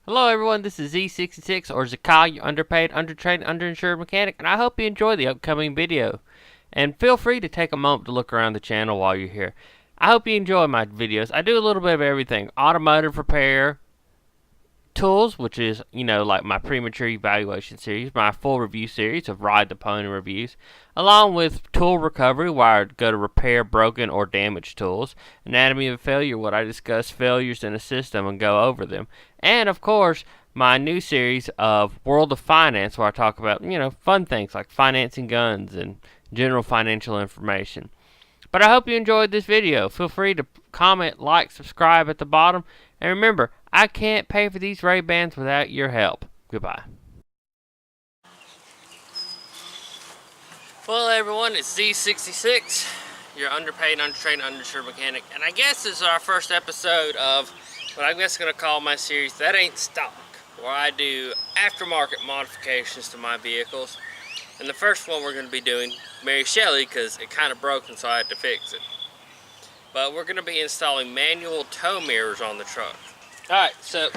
Hello everyone, this is Z66 or Zakai, your underpaid, undertrained, underinsured mechanic, and I hope you enjoy the upcoming video. And feel free to take a moment to look around the channel while you're here. I hope you enjoy my videos. I do a little bit of everything. Automotive repair, tools, which is, like my premature evaluation series, my full review series of ride the pony reviews, along with tool recovery, where I go to repair broken or damaged tools, anatomy of failure, what I discuss failures in a system and go over them, and of course, my new series of World of Finance, where I talk about, fun things like financing guns and general financial information. But I hope you enjoyed this video. Feel free to comment, like, subscribe at the bottom. And remember, I can't pay for these Ray-Bans without your help. Goodbye. Well, everyone, it's Z66, your underpaid, undertrained, underinsured mechanic. And I guess this is our first episode of what I'm just going to call my series, That Ain't Stock, where I do aftermarket modifications to my vehicles. And the first one we're going to be doing, Mary Shelley, because it kind of broke and so I had to fix it. But we're going to be installing manual tow mirrors on the truck. Alright, so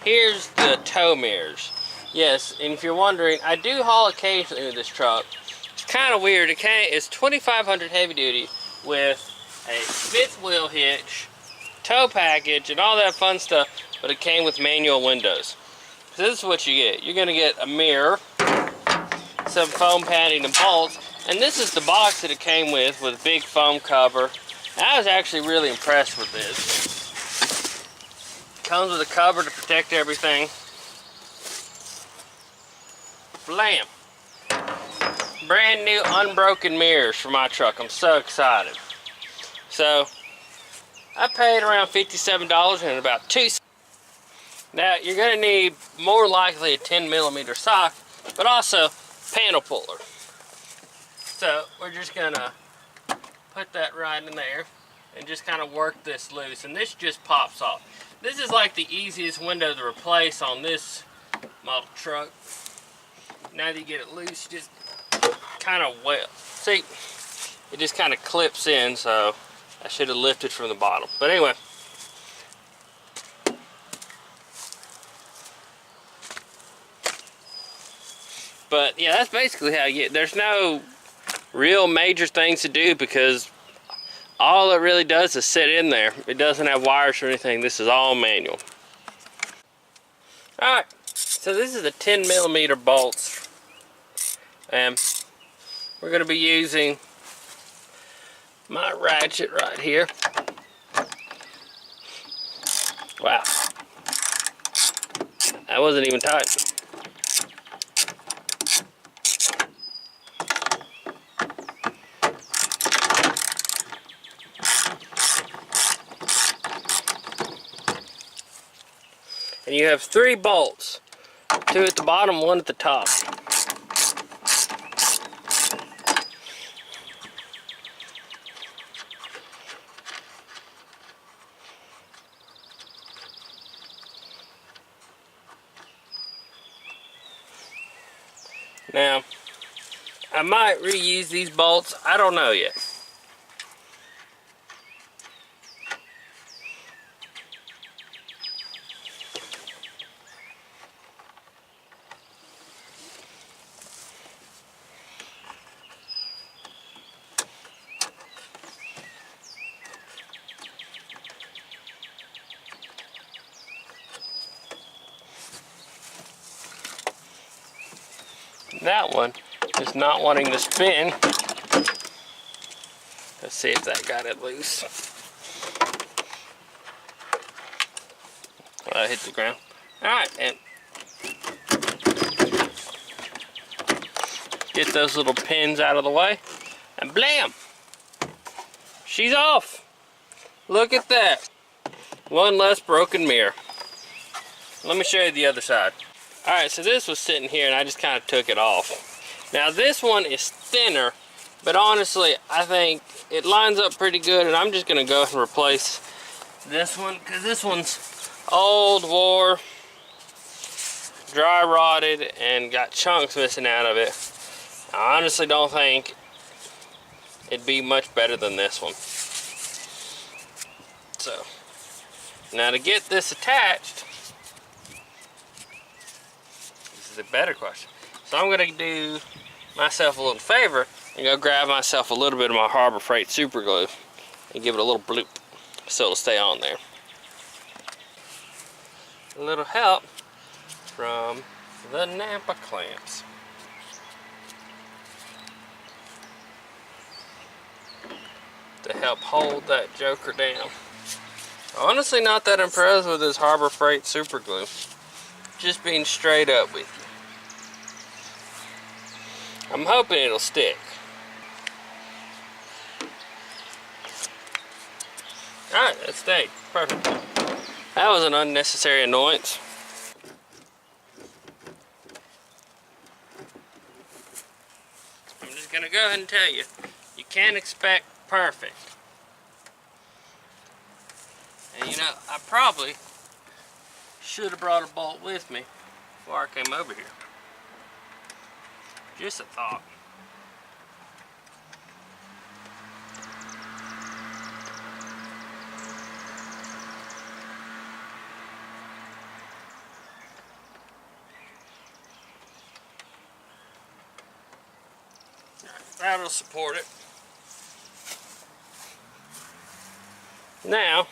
here's the tow mirrors. Yes, and if you're wondering, I do haul occasionally with this truck. It's kind of weird. It's 2500 heavy duty with a fifth wheel hitch, tow package, and all that fun stuff, but it came with manual windows. So this is what you get. You're going to get a mirror, some foam padding and bolts, and this is the box that it came with a big foam cover. I was actually really impressed with this. Comes with a cover to protect everything. Blam! Brand new unbroken mirrors for my truck. I'm so excited. So I paid around $57 and about $2. Now you're going to need more likely a 10mm sock, but also panel puller. So we're just gonna put that right in there and just kind of work this loose, and this just pops off. This is like the easiest window to replace on this model truck. Now that you get it loose, you just kind of see, it just kind of clips in, so I should have lifted from the bottom. But anyway, but yeah, that's basically how you get. There's no real major things to do because all it really does is sit in there. It doesn't have wires or anything. This is all manual. Alright, so this is the 10mm bolts, and we're going to be using my ratchet right here. Wow, that wasn't even tight. And you have 3 bolts, 2 at the bottom, 1 at the top. Now, I might reuse these bolts, I don't know yet. That one is not wanting to spin. Let's see if that got it loose. I hit the ground. Alright, and get those little pins out of the way, and blam! She's off! Look at that! One less broken mirror. Let me show you the other side. Alright, so this was sitting here and I just kind of took it off. Now this one is thinner, but honestly I think it lines up pretty good, and I'm just going to go ahead and replace this one, because this one's old, wore, dry rotted, and got chunks missing out of it. I honestly don't think it'd be much better than this one. So, now to get this attached, is a better question. So I'm gonna do myself a little favor and go grab myself a little bit of my Harbor Freight super glue and give it a little bloop so it'll stay on there. A little help from the Napa clamps. To help hold that joker down. Honestly, not that impressed with this Harbor Freight super glue. Just being straight up with you. I'm hoping it'll stick. Alright, that stayed. Perfect. That was an unnecessary annoyance. I'm just gonna go ahead and tell you, you can't expect perfect. And you know, I probably should have brought a bolt with me before I came over here. Just a thought. That'll support it. Now,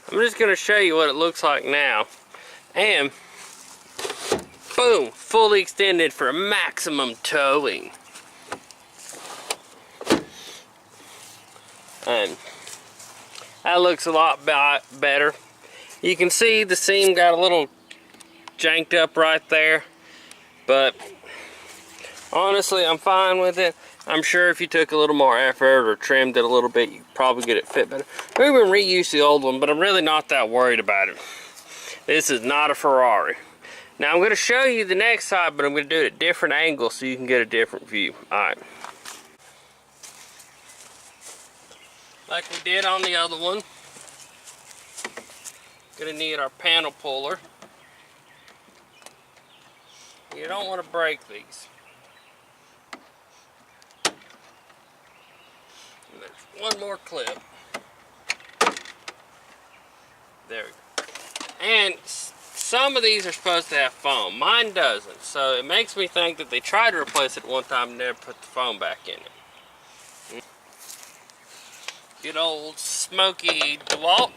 I'm just going to show you what it looks like now. And boom, fully extended for maximum towing. And that looks a lot better. You can see the seam got a little janked up right there, but honestly, I'm fine with it. I'm sure if you took a little more effort or trimmed it a little bit, you'd probably get it fit better. We even reused the old one, but I'm really not that worried about it. This is not a Ferrari. Now I'm going to show you the next side, but I'm going to do it at different angles so you can get a different view. Alright. Like we did on the other one, going to need our panel puller. You don't want to break these. And there's one more clip. There we go. And some of these are supposed to have foam. Mine doesn't. So it makes me think that they tried to replace it one time and never put the foam back in it. Good old Smoky DeWalt.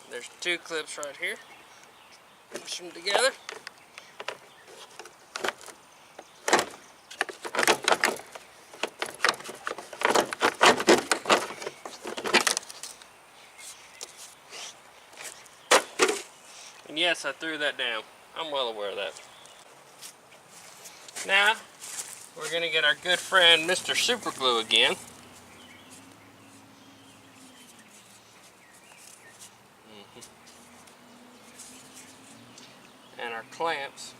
There's two clips right here. Push them together. yes, I threw that down. I'm well aware of that. Now, we're going to get our good friend Mr. Super Glue again. And our clamps.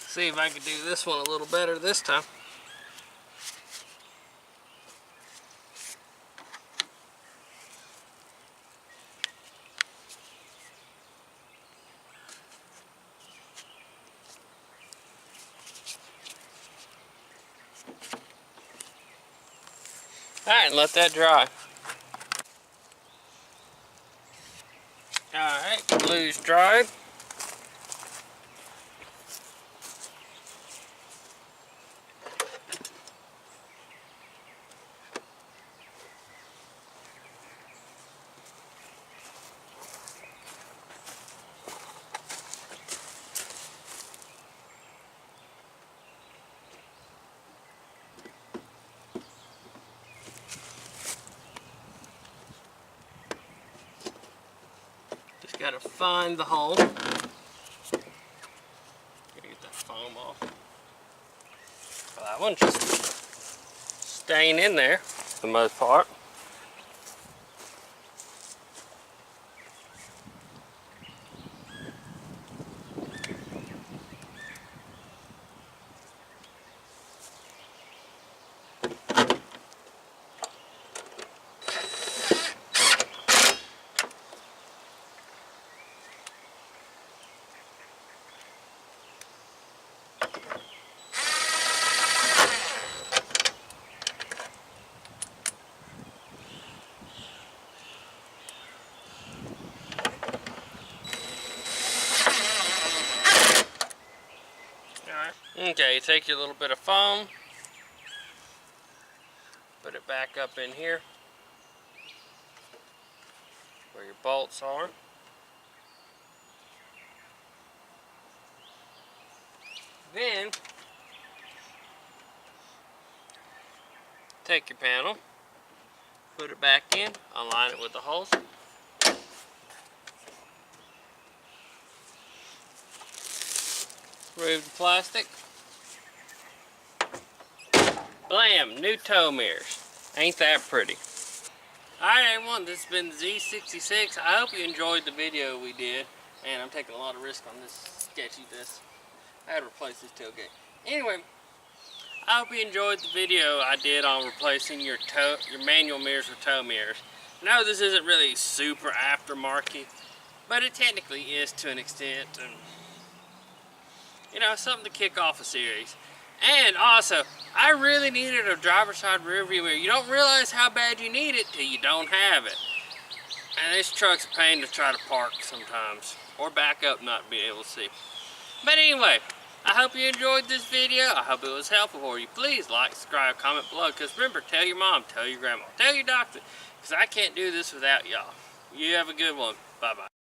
See if I can do this one a little better this time. Alright, let that dry. Alright, glue's dried. Just gotta find the hole. Gotta get that foam off. Well, that one's just staying in there for the most part. Okay, you take your little bit of foam, put it back up in here where your bolts are. Then take your panel, put it back in, align it with the holes. Remove the plastic. Blam! New tow mirrors. Ain't that pretty? Alright everyone, this has been Z66. I hope you enjoyed the video we did. And I'm taking a lot of risk on this sketchy disc. I had to replace this tailgate. Anyway, I hope you enjoyed the video I did on replacing your manual mirrors with tow mirrors. I know this isn't really super aftermarket, but it technically is to an extent. And, you know, something to kick off a series. And also, I really needed a driver's side rear view mirror. You don't realize how bad you need it till you don't have it. And this truck's a pain to try to park sometimes. Or back up and not be able to see. But anyway, I hope you enjoyed this video. I hope it was helpful for you. Please like, subscribe, comment below. Because remember, tell your mom, tell your grandma, tell your doctor. Because I can't do this without y'all. You have a good one. Bye-bye.